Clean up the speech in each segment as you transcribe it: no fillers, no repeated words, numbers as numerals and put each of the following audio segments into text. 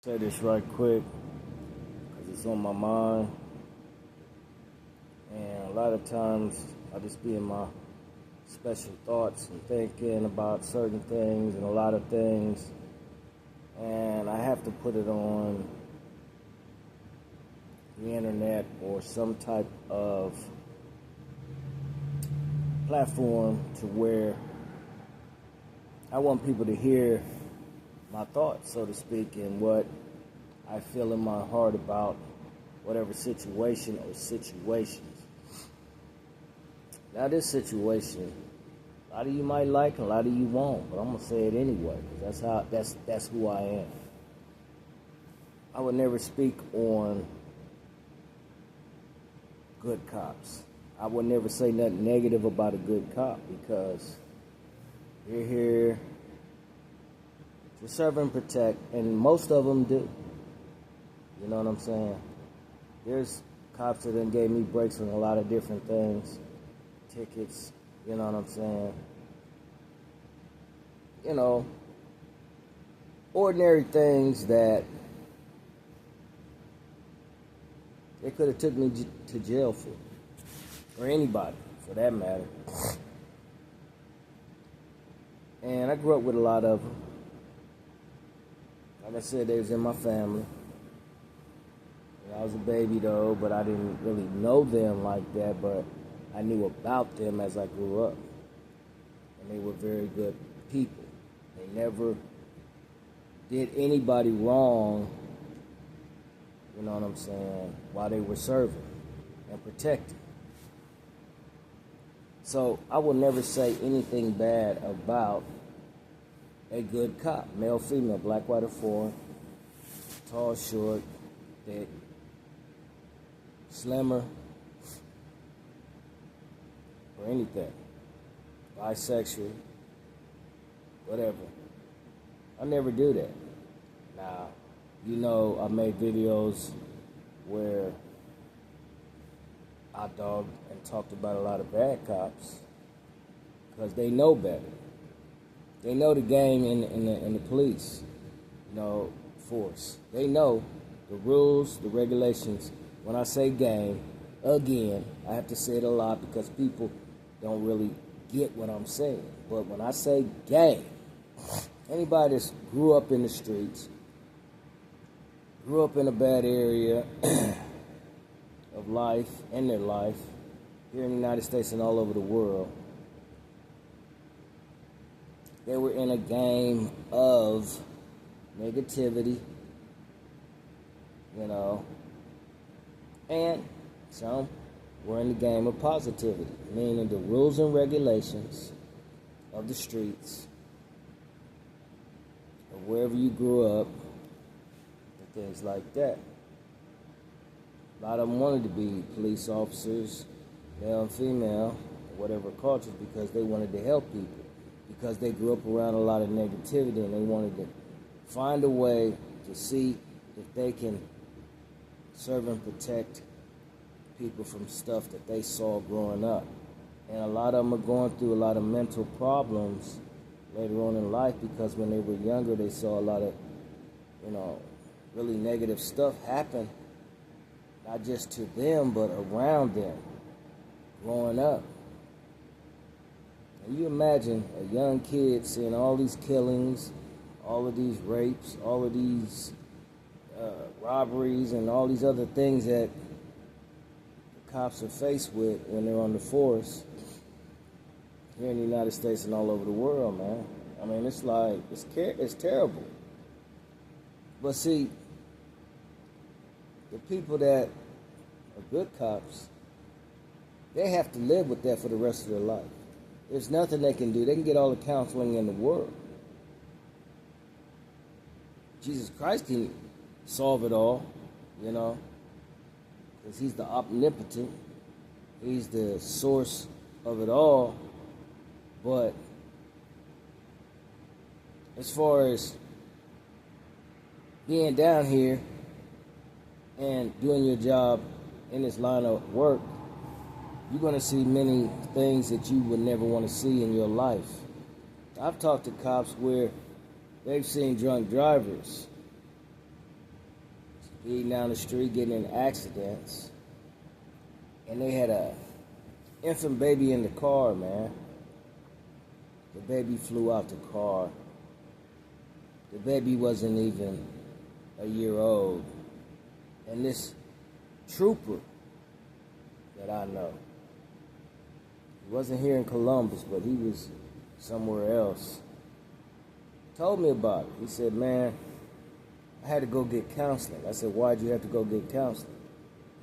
Say this right quick because it's on my mind, and a lot of times I just be in my special thoughts and thinking about certain things and a lot of things, and I have to put it on the internet or some type of platform to where I want people to hear my thoughts, so to speak, and what I feel in my heart about whatever situation or situations. Now, this situation, a lot of you might like, and a lot of you won't, but I'm gonna say it anyway because that's who I am. I would never speak on good cops. I would never say nothing negative about a good cop because they're here to serve and protect, and most of them do. You know what I'm saying? There's cops that done gave me breaks on a lot of different things, tickets, you know what I'm saying? You know, ordinary things that they could have took me to jail for, or anybody for that matter. And I grew up with a lot of them. Like I said, they was in my family. I was a baby though, but I didn't really know them like that, but I knew about them as I grew up. And they were very good people. They never did anybody wrong, you know what I'm saying, while they were serving and protecting. So I will never say anything bad about a good cop, male, female, black, white, or foreign, tall, short, thick, slimmer, or anything, bisexual, whatever. I never do that. Now, you know, I made videos where I dogged and talked about a lot of bad cops because they know better. They know the game in the police, you know, force. They know the rules, the regulations. When I say game, again, I have to say it a lot because people don't really get what I'm saying. But when I say game, anybody that grew up in the streets, grew up in a bad area of life, in their life, here in the United States and all over the world, they were in a game of negativity, you know, and some were in the game of positivity, meaning the rules and regulations of the streets, of wherever you grew up, and things like that. A lot of them wanted to be police officers, male and female, whatever cultures, because they wanted to help people. Because they grew up around a lot of negativity and they wanted to find a way to see if they can serve and protect people from stuff that they saw growing up. And a lot of them are going through a lot of mental problems later on in life because when they were younger, they saw a lot of, you know, really negative stuff happen, not just to them, but around them growing up. And you imagine a young kid seeing all these killings, all of these rapes, all of these robberies, and all these other things that the cops are faced with when they're on the force here in the United States and all over the world, man. I mean, it's like, it's terrible. But see, the people that are good cops, they have to live with that for the rest of their life. There's nothing they can do. They can get all the counseling in the world. Jesus Christ can solve it all, you know, because he's the omnipotent. He's the source of it all. But as far as being down here and doing your job in this line of work, you're going to see many things that you would never want to see in your life. I've talked to cops where they've seen drunk drivers eating down the street, getting in accidents, and they had a infant baby in the car, man. The baby flew out the car. The baby wasn't even a year old. And this trooper that I know, he wasn't here in Columbus, but he was somewhere else, told me about it. He said, man, I had to go get counseling. I said, why'd you have to go get counseling?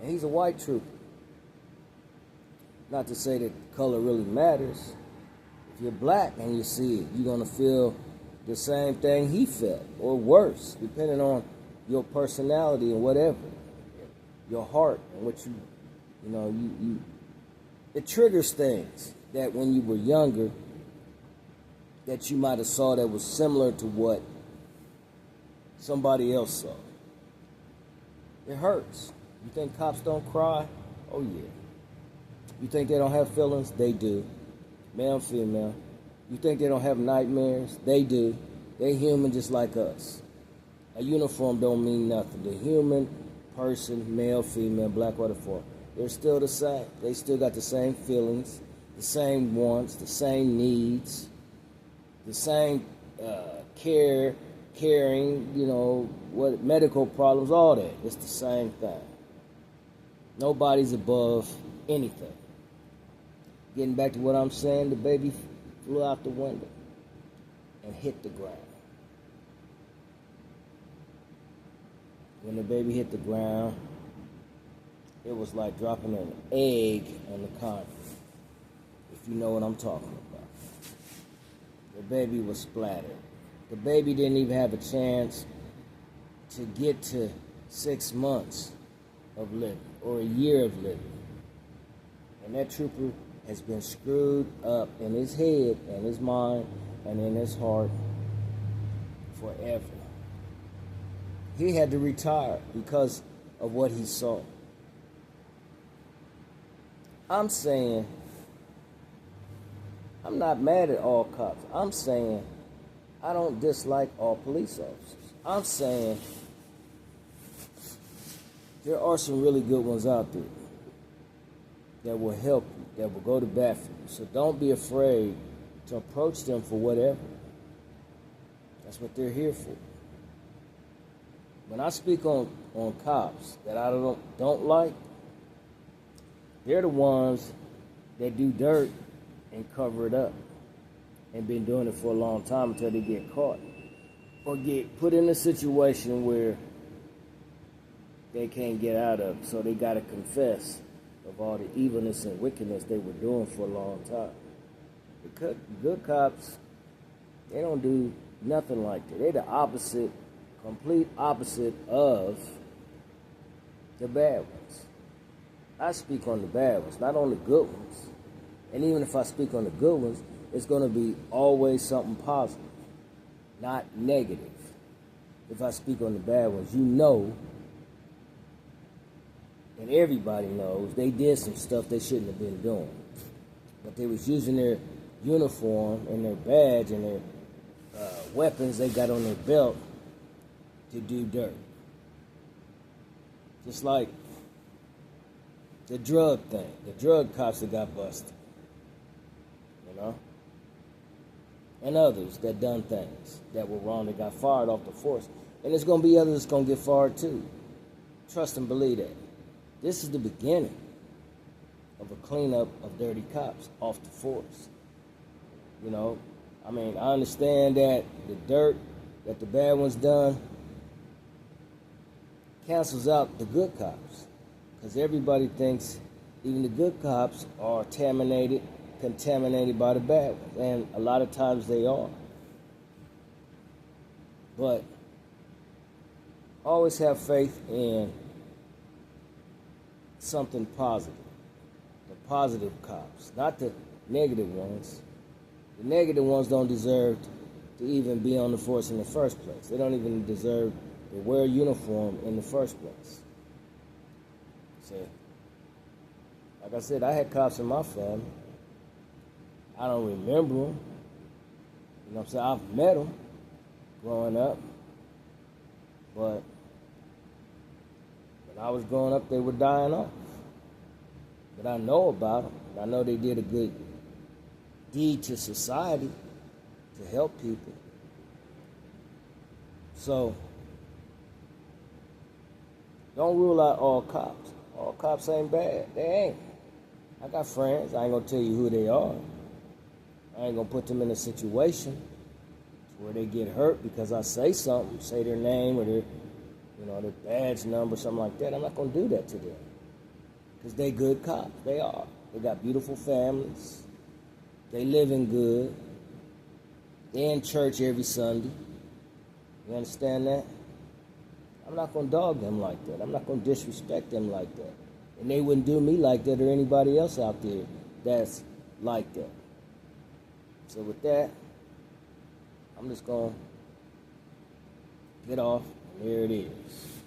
And he's a white trooper. Not to say that color really matters. If you're black and you see it, you're going to feel the same thing he felt, or worse, depending on your personality and whatever, your heart and what you it triggers things that when you were younger that you might have saw that was similar to what somebody else saw. It hurts. You think cops don't cry? Oh yeah. You think they don't have feelings? They do. Male, female. You think they don't have nightmares? They do. They human just like us. A uniform don't mean nothing. The human person, male, female, black, whatever, they're still the same. They still got the same feelings, the same wants, the same needs, the same caring, what medical problems, all that. It's the same thing. Nobody's above anything. Getting back to what I'm saying, the baby flew out the window and hit the ground. When the baby hit the ground, it was like dropping an egg on the concrete, if you know what I'm talking about. The baby was splattered. The baby didn't even have a chance to get to 6 months of living or a year of living. And that trooper has been screwed up in his head and his mind and in his heart forever. He had to retire because of what he saw. I'm saying, I'm not mad at all cops. I'm saying I don't dislike all police officers. I'm saying there are some really good ones out there that will help you, that will go to bat for you. So don't be afraid to approach them for whatever. That's what they're here for. When I speak on cops that I don't like, they're the ones that do dirt and cover it up and been doing it for a long time until they get caught or get put in a situation where they can't get out of it. So they got to confess of all the evilness and wickedness they were doing for a long time. The good cops, they don't do nothing like that. They're the opposite, complete opposite of the bad ones. I speak on the bad ones, not on the good ones. And even if I speak on the good ones, it's going to be always something positive, not negative. If I speak on the bad ones, you know, and everybody knows, they did some stuff they shouldn't have been doing. But they was using their uniform and their badge and their weapons they got on their belt to do dirt. Just like the drug thing, the drug cops that got busted, and others that done things that were wrong, that got fired off the force. And there's going to be others that's going to get fired too. Trust and believe that. This is the beginning of a cleanup of dirty cops off the force. I understand that the dirt that the bad ones done cancels out the good cops. Because everybody thinks even the good cops are contaminated by the bad ones. And a lot of times they are. But always have faith in something positive. The positive cops, not the negative ones. The negative ones don't deserve to even be on the force in the first place. They don't even deserve to wear a uniform in the first place. So, like I said, I had cops in my family. I don't remember them. You know what I'm saying? I've met them growing up. But When I was growing up, they were dying off. But I know about them. I know they did a good deed to society to help people. So, don't rule out all cops. All cops ain't bad. They ain't. I got friends. I ain't gonna tell you who they are. I ain't gonna put them in a situation where they get hurt because I say something, say their name or their, their badge number, something like that. I'm not gonna do that to them because they good cops. They are. They got beautiful families. They living good. They in church every Sunday. You understand that? I'm not gonna dog them like that. I'm not gonna disrespect them like that. And they wouldn't do me like that or anybody else out there that's like that. So with that, I'm just going to get off. And here it is.